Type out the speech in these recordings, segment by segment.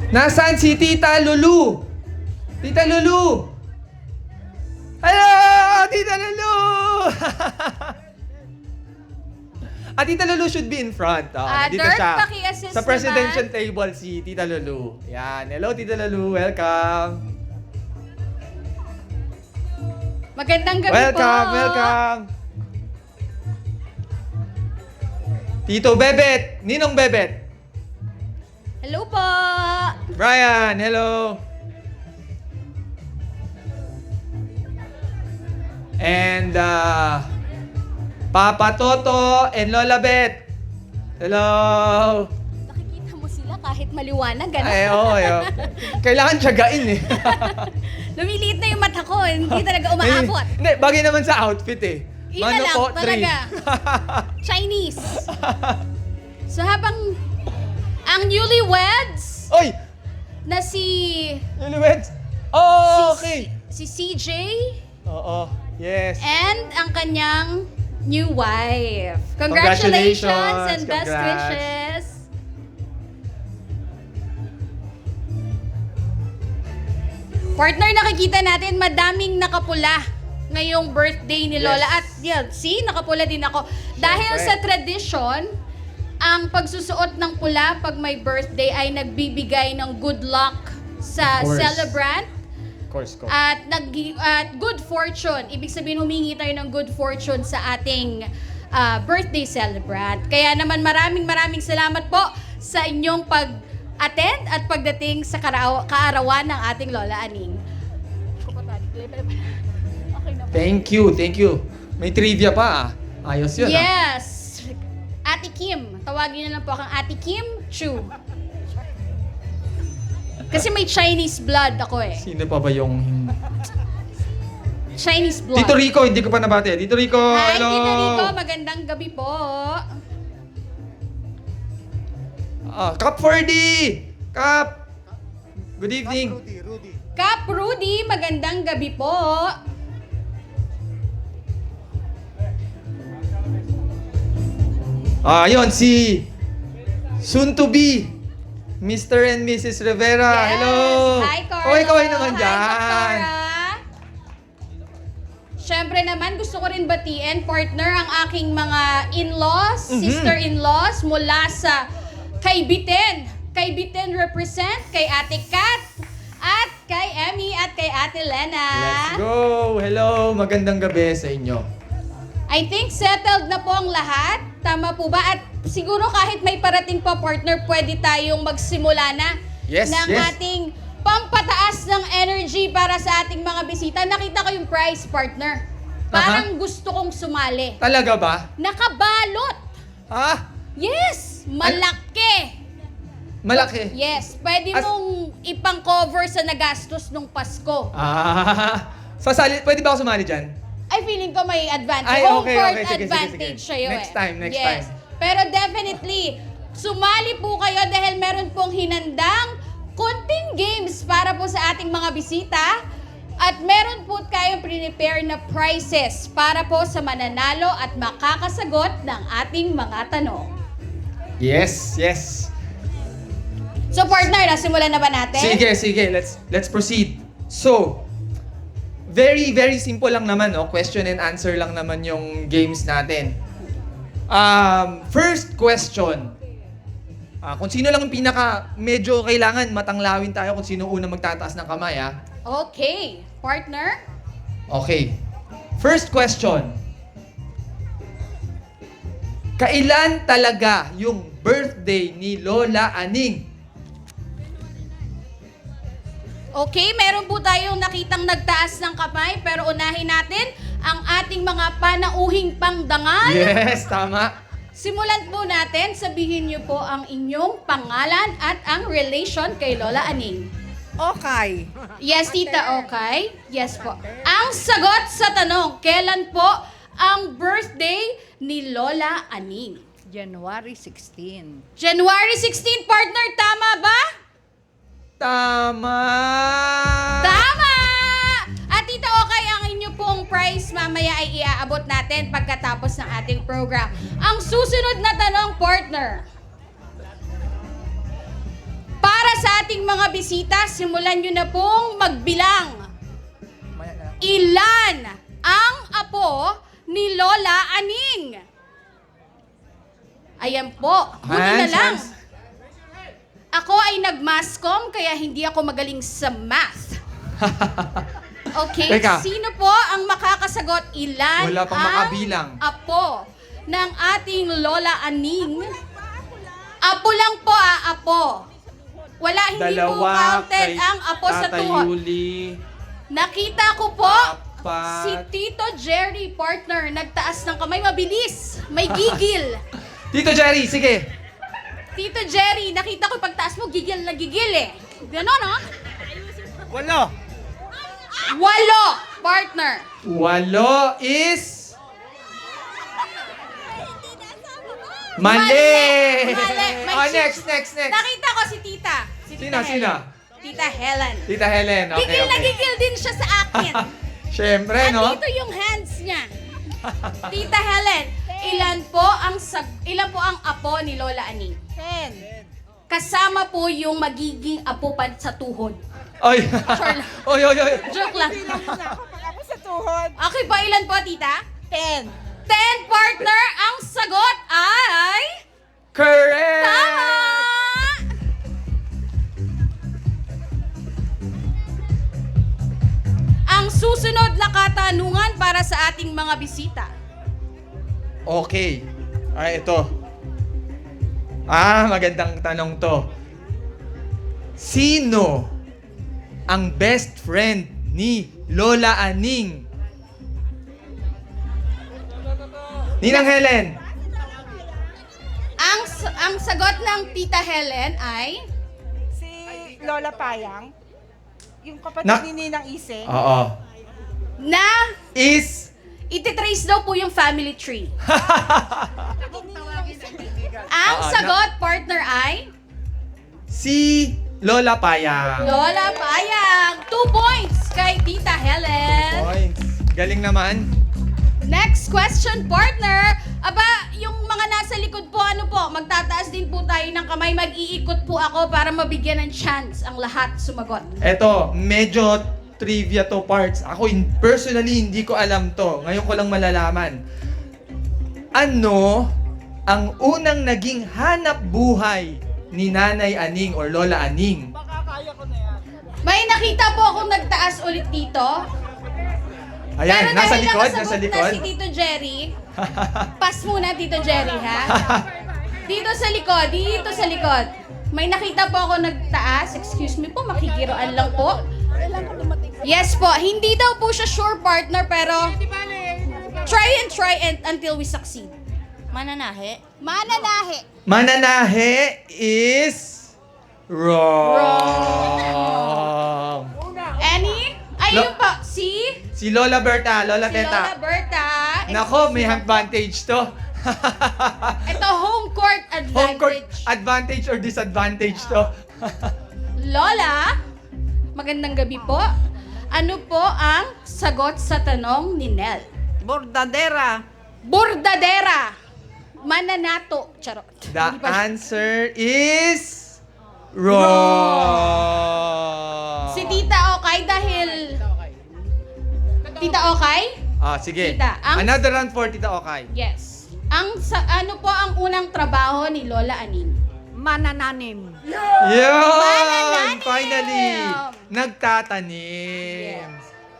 Nasaan si Tita Lulu? Tita Lulu! Hello! Tita Lulu! Tita Lulu should be in front. Dito Dirk, siya. paki-assist Sa presidential naman. table si Tita Lulu. Yan. Hello, Tita Lulu. Welcome. Magandang gabi po. Welcome. Tito Bebet. Ninong Bebet. Hello po. Brian, hello. And Papa Toto and Lola Bet. Hello. Nakikita mo sila kahit maliwanag, gano'n? Ay, oo. Kailangan tiyagain eh. Lumiliit na yung mata ko, hindi talaga umaabot. Hindi, bagay naman sa outfit eh. Iba lang, po, talaga. Chinese. So habang ang newlyweds Oy! na si Newlyweds. Oh, okay. si CJ Oo. Yes. and ang kanyang new wife. Congratulations. Congratulations and best Congrats. wishes. Partner, nakikita natin madaming nakapula ngayong birthday ni Lola. Yes. At yeah, see, nakapula din ako. Dahil Siyempre. sa tradition, ang pagsusuot ng pula pag may birthday ay nagbibigay ng good luck sa Of course. celebrant Of course. at good fortune. Ibig sabihin, humingi tayo ng good fortune sa ating birthday celebrant. Kaya naman maraming salamat po sa inyong pag-attend at pagdating sa kaarawan ng ating Lola Aning. Thank you. May trivia pa Ayos yun Yes! Ate Kim. Tawagin na lang po akong Ate Kim Chu. Kasi may Chinese blood ako eh. Sino pa ba yung... Chinese blood. Tito Rico, hindi ko pa nabati. Tito Rico, Hi, hello! Tito Rico. Magandang gabi po. Kap 4D! Kap! Good evening. Kap Rudy, magandang gabi po. Yun, si soon to be Mr. and Mrs. Rivera. Yes. Hello! Hi, Carlo. Kaway naman Hi, dyan. Doctora. Siyempre naman, gusto ko rin batiin, partner, ang aking mga in-laws, sister-in-laws, mula sa Kaibitin. Kaibitin represent kay Ate Kat, at kay Emmy, at kay Ate Lena. Let's go! Hello! Magandang gabi sa inyo. I think settled na po ang lahat. Tama po ba? At siguro kahit may parating pa, partner, pwede tayong magsimula na Yes, ng yes. ating pampataas ng energy para sa ating mga bisita. Nakita ko yung prize, partner. Parang gusto kong sumali. Talaga ba? Nakabalot. Ha? Yes! Malaki. Malaki. Yes. Pwede As- mong ipang-cover sa nagastos nung Pasko. Pwede ba ako sumali dyan? Ay, feeling ko may advantage. Ay, Home okay, court okay. Sige, advantage sige. sa'yo Next time. yes. Pero definitely, sumali po kayo dahil meron pong hinandang konting games para po sa ating mga bisita. At meron po kayong prepare na prizes para po sa mananalo at makakasagot ng ating mga tanong. Yes. So partner, nasimulan na ba natin? Sige. Let's proceed. So, very simple lang naman, no? Question and answer lang naman yung games natin. First question. Kung sino lang yung medyo kailangan matanglawin tayo kung sino una magtataas ng kamay, Okay. Partner? Okay. First question. Kailan talaga yung birthday ni Lola Aning? Okay, meron po tayong nakitang nagtaas ng kamay, pero unahin natin ang ating mga panauhing pangdangal. Yes, tama. Simulan po natin, sabihin niyo po ang inyong pangalan at ang relation kay Lola Aning. Okay. Yes, Tita, okay? Yes po. Ang sagot sa tanong, kailan po ang birthday ni Lola Aning? January 16. January 16, partner, tama ba? Tama! Tama! At Tita, okay, ang inyo pong prize mamaya ay iaabot natin pagkatapos ng ating program. Ang susunod na tanong, partner. Para sa ating mga bisita, simulan nyo na pong magbilang. Ilan ang apo ni Lola Aning? Ayan po, huli na lang. Ako ay nag-masscom kaya hindi ako magaling sa math. Okay, Teka. sino po ang makakasagot? Ilan Wala pang ang makabilang. apo ng ating Lola Aning? Apo lang po apo. Wala, hindi po counted ang apo sa Tata tuhod. Yuli, Nakita ko po Apat. si Tito Jerry, partner, nagtaas ng kamay. Mabilis, may gigil. Tito Jerry, sige. Tito Jerry, nakita ko pagtaas mo, gigil na gigil eh. Ganon, no? 8, partner. 8 is... Mali! Mali. May Oh, chicks. next. Nakita ko si Tita. Si Tita Sino? Helen. Tita Helen. Tita Helen, okay, Gigil na okay. gigil din siya sa akin. Siyempre, no? Andito yung hands niya. Tita Helen, ilan po ang apo ni Lola Aning? 10. Kasama po yung magiging apo pa sa tuhod. Oy. Sure lang. Oy. Joke lang. Ako sa tuhod. Okay po, ilan po, Tita? 10. 10, partner. Ang sagot ay... Correct! Tama! Ang susunod na katanungan para sa ating mga bisita. Okay. Ay, ito. Magandang tanong to. Sino ang best friend ni Lola Aning? Ninang Helen. Ang sagot ng Tita Helen ay... Si Lola Payang, yung kapatid Na- ni Ninang Ise. Oo. na Is... ititrace daw po yung family tree. Ang Oo, sagot, partner, ay... Si Lola Payang. Lola Payang. 2 points kay Tita Helen. Points. Galing naman. Next question, partner. Aba, yung mga nasa likod po, ano po, magtataas din po tayo ng kamay. Mag-iikot po ako para mabigyan ng chance ang lahat sumagot. Eto, medyo trivia to parts. Ako personally hindi ko alam to. Ngayon ko lang malalaman. Ano ang unang naging hanap buhay ni Nanay Aning or Lola Aning? May nakita po akong nagtaas ulit dito. Ayan, Pero nasa dahil likod, nakasagot nasa na likod. si Tito Jerry, pass muna Tito Jerry, ha? Dito sa likod. May nakita po ako nagtaas. Excuse me po, makikiroan lang po. Yes po, hindi daw po siya sure partner, pero try and until we succeed. Mananahe. Mananahe. Mananahe is wrong. Any? Ayun po, si Si Lola Berta, Lola Lola Teta. Berta. Nako, may advantage to. Ito, home court Home court advantage. advantage or disadvantage to. Lola, magandang gabi po. Ano po ang sagot sa tanong ni Nel? Bordadera. Bordadera. Mananato. Charot. The Hindi pa- answer is wrong. Si Tita Okay dahil... Tita Okay? Sige. Tita, ang- Another round for Tita Okay. Yes. Ano po ang unang trabaho ni Lola Aning? Manananim. Yun! Manananim! Finally! Nagtatanim.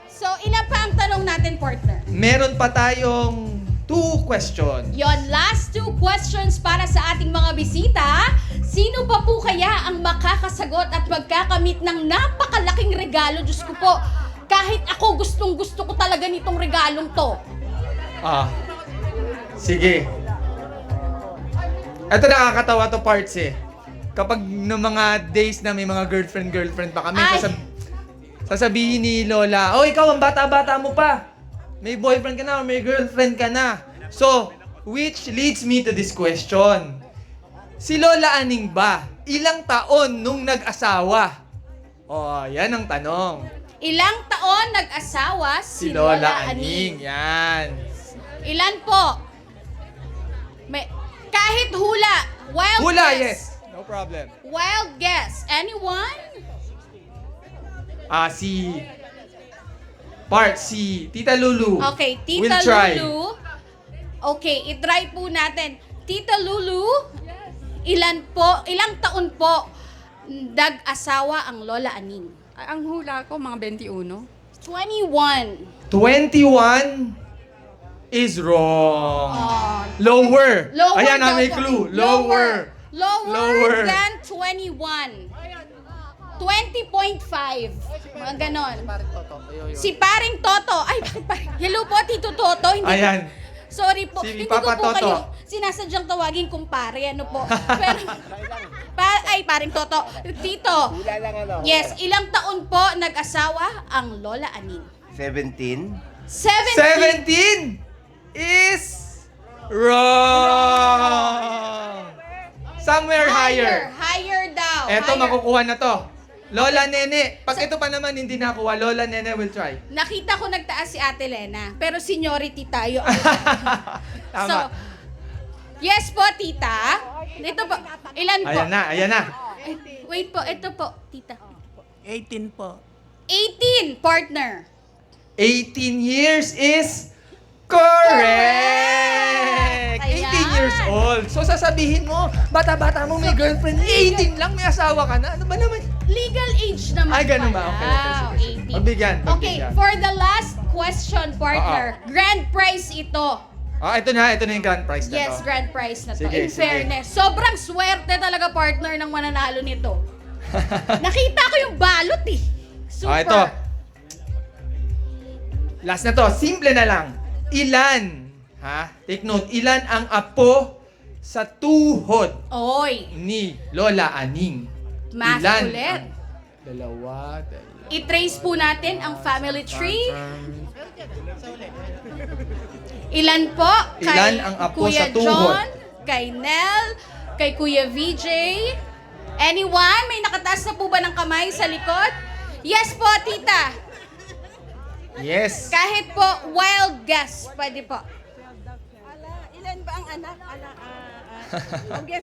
So, ilan pa ang tanong natin, partner? Meron pa tayong 2 questions. Yon, last 2 questions para sa ating mga bisita. Sino pa po kaya ang makakasagot at magkakamit ng napakalaking regalo? Diyos ko po, kahit ako gustong-gusto ko talaga nitong regalong to. Sige. Ito nakakatawa to parts eh. Kapag ng mga days na may mga girlfriend pa kami, Ay. sasabihin ni Lola, "Oh, ikaw ang bata-bata mo pa. May boyfriend ka na or may girlfriend ka na." So, which leads me to this question. Si Lola Aning ba, ilang taon nung nag-asawa? Yan ang tanong. Ilang taon nag-asawa Si Lola Aning. Yan. Ilan po? Kahit hula. Wild Hula, guess. yes. No problem. Wild guess. Anyone? Si Tita Lulu. Okay, Tita will try. Lulu. Okay, itry po natin. Tita Lulu, ilang taon po nag-asawa ang Lola Aning? Ang hula ko, mga 21. 21. 21 is wrong. Lower. Lower Ayan na, daw may po. clue. Lower. Lower than 21. 20.5. Mga ganon. Si Paring Toto. Ay, bakit pa? Hello po, Tito Toto. Hindi Ayan. Sorry po. Si Hindi Papa ko po Toto. kayo sinasadyang tawagin kumpare. Ano po? Pero, Paring Toto. Tito. Yes, ilang taon po nag-asawa ang Lola Aning? 17. 17. 17 is wrong. Somewhere higher. Higher daw. Eto, Higher. makukuha na to. Lola Nene. Pag ito pa naman hindi nakuha, Lola Nene will try. Nakita ko nagtaas si Ate Lena, pero seniority tayo. Tama. So, yes po, tita. Ito po. Ilan po? Ayan na. Ay, wait po, ito po, tita. 18 po. 18, partner. 18 years is correct! Ayan. 18 years old. So sasabihin mo, bata-bata mo may girlfriend, 18 lang, may asawa ka na. Ano ba naman? Legal age naman Ay, ganun ba? pala. Okay, sige. 18. Pagbigyan. Okay, for the last question, partner, Oo. grand prize ito. Ito na yung grand prize na Yes, to. grand prize na to. Sige, In sige. fairness, sobrang swerte talaga, partner, ng mananalo nito. Nakita ko yung balot eh. Super. Ito. Last na to, simple na lang. Ilan, take note, ilan ang apo sa tuhod Oy, ni Lola Aning? math Ilan ulit. ang- Dalawa. I-trace po natin ang family tree. Ilan po? Ilan ang apo Kuya sa tuhod? John, kay Nel, kay Kuya VJ. Anyone? May nakataas na po ba ng kamay sa likod? Yes po, tita. Yes. Kahit po wild guess, pwede po. Ilan ba ang anak?